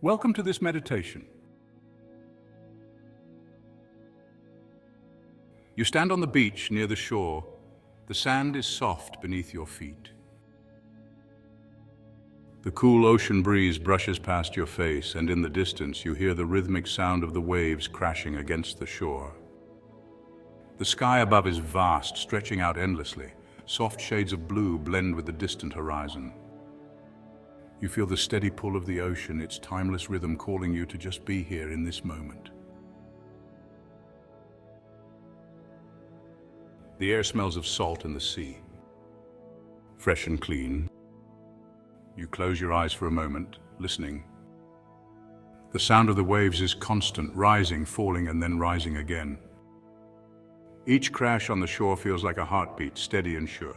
Welcome to this meditation. You stand on the beach near the shore. The sand is soft beneath your feet. The cool ocean breeze brushes past your face, and in the distance you hear the rhythmic sound of the waves crashing against the shore. The sky above is vast, stretching out endlessly. Soft shades of blue blend with the distant horizon. You feel the steady pull of the ocean, its timeless rhythm calling you to just be here in this moment. The air smells of salt and the sea, fresh and clean. You close your eyes for a moment, listening. The sound of the waves is constant, rising, falling, and then rising again. Each crash on the shore feels like a heartbeat, steady and sure.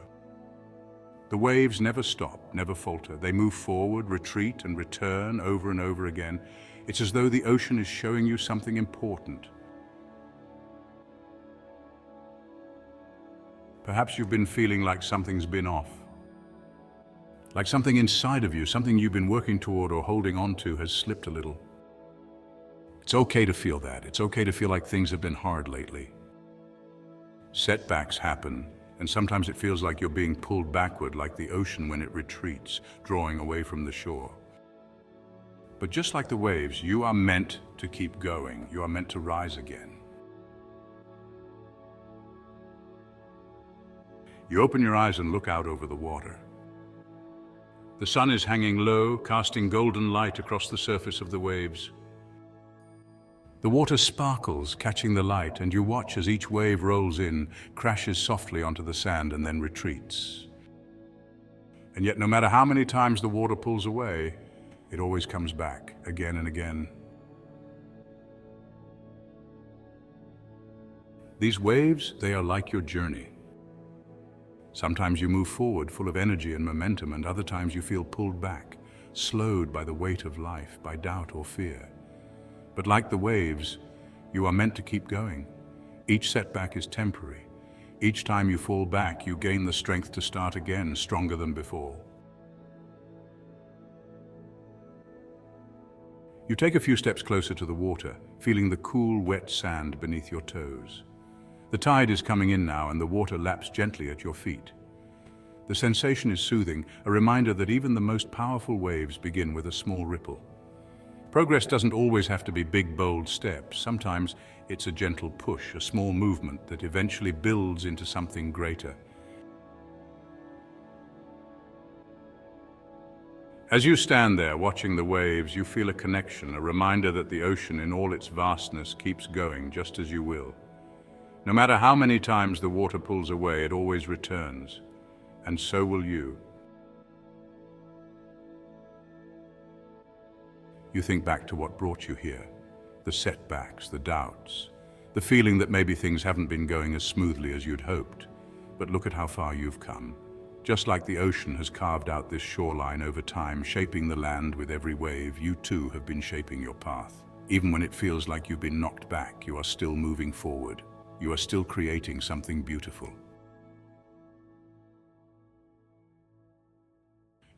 The waves never stop, never falter. They move forward, retreat, and return over and over again. It's as though the ocean is showing you something important. Perhaps you've been feeling like something's been off. Like something inside of you, something you've been working toward or holding on to has slipped a little. It's okay to feel that. It's okay to feel like things have been hard lately. Setbacks happen, and sometimes it feels like you're being pulled backward, like the ocean when it retreats, drawing away from the shore. But just like the waves, you are meant to keep going. You are meant to rise again. You open your eyes and look out over the water. The sun is hanging low, casting golden light across the surface of the waves. The water sparkles, catching the light, and you watch as each wave rolls in, crashes softly onto the sand, and then retreats. And yet, no matter how many times the water pulls away, it always comes back, again and again. These waves, they are like your journey. Sometimes you move forward, full of energy and momentum, and other times you feel pulled back, slowed by the weight of life, by doubt or fear. But like the waves, you are meant to keep going. Each setback is temporary. Each time you fall back, you gain the strength to start again, stronger than before. You take a few steps closer to the water, feeling the cool, wet sand beneath your toes. The tide is coming in now, and the water laps gently at your feet. The sensation is soothing, a reminder that even the most powerful waves begin with a small ripple. Progress doesn't always have to be big, bold steps. Sometimes it's a gentle push, a small movement that eventually builds into something greater. As you stand there watching the waves, you feel a connection, a reminder that the ocean in all its vastness keeps going just as you will. No matter how many times the water pulls away, it always returns, and so will you. You think back to what brought you here, the setbacks, the doubts, the feeling that maybe things haven't been going as smoothly as you'd hoped. But look at how far you've come. Just like the ocean has carved out this shoreline over time, shaping the land with every wave, you too have been shaping your path. Even when it feels like you've been knocked back, you are still moving forward. You are still creating something beautiful.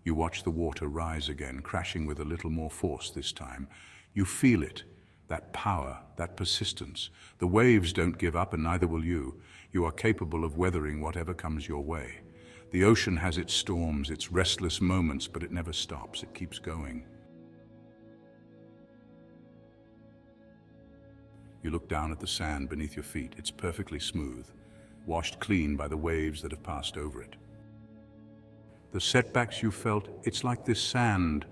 You watch the water rise again, crashing with a little more force this time. You feel it, that power, that persistence. The waves don't give up, and neither will you. You are capable of weathering whatever comes your way. The ocean has its storms, its restless moments, but it never stops. It keeps going. You look down at the sand beneath your feet. It's perfectly smooth, washed clean by the waves that have passed over it. The setbacks you felt, it's like this sand.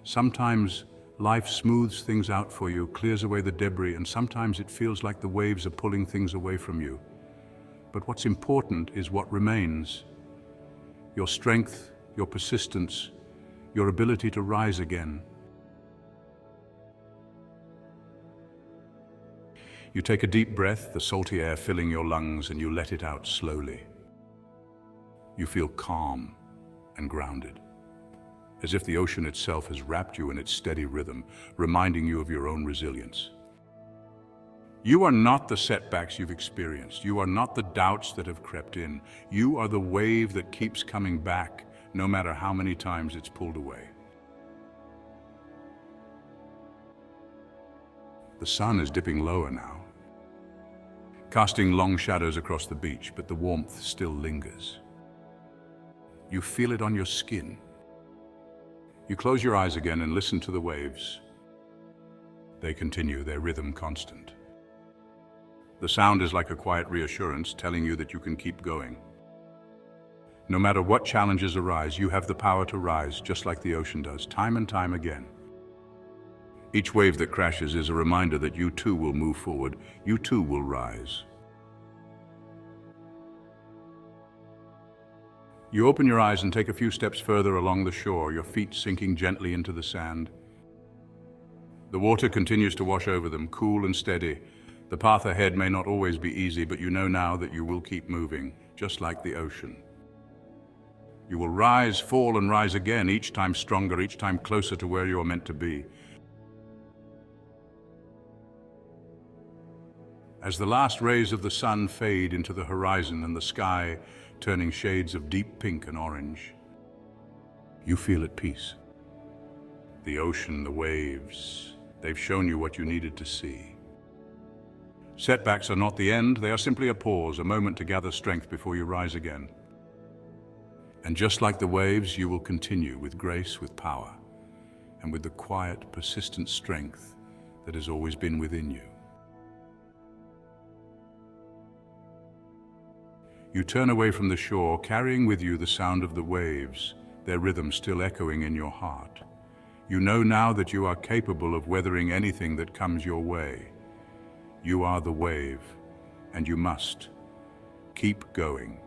Sometimes life smooths things out for you, clears away the debris, and sometimes it feels like the waves are pulling things away from you. But what's important is what remains. Your strength, your persistence, your ability to rise again. You take a deep breath, the salty air filling your lungs, and you let it out slowly. You feel calm and grounded, as if the ocean itself has wrapped you in its steady rhythm, reminding you of your own resilience. You are not the setbacks you've experienced. You are not the doubts that have crept in. You are the wave that keeps coming back, no matter how many times it's pulled away. The sun is dipping lower now, casting long shadows across the beach, but the warmth still lingers. You feel it on your skin. You close your eyes again and listen to the waves. They continue, their rhythm constant. The sound is like a quiet reassurance telling you that you can keep going. No matter what challenges arise, you have the power to rise, just like the ocean does, time and time again. Each wave that crashes is a reminder that you too will move forward, you too will rise. You open your eyes and take a few steps further along the shore, your feet sinking gently into the sand. The water continues to wash over them, cool and steady. The path ahead may not always be easy, but you know now that you will keep moving, just like the ocean. You will rise, fall, and rise again, each time stronger, each time closer to where you are meant to be. As the last rays of the sun fade into the horizon and the sky turning shades of deep pink and orange, you feel at peace. The ocean, the waves, they've shown you what you needed to see. Setbacks are not the end, they are simply a pause, a moment to gather strength before you rise again. And just like the waves, you will continue with grace, with power, and with the quiet, persistent strength that has always been within you. You turn away from the shore, carrying with you the sound of the waves, their rhythm still echoing in your heart. You know now that you are capable of weathering anything that comes your way. You are the wave, and you must keep going.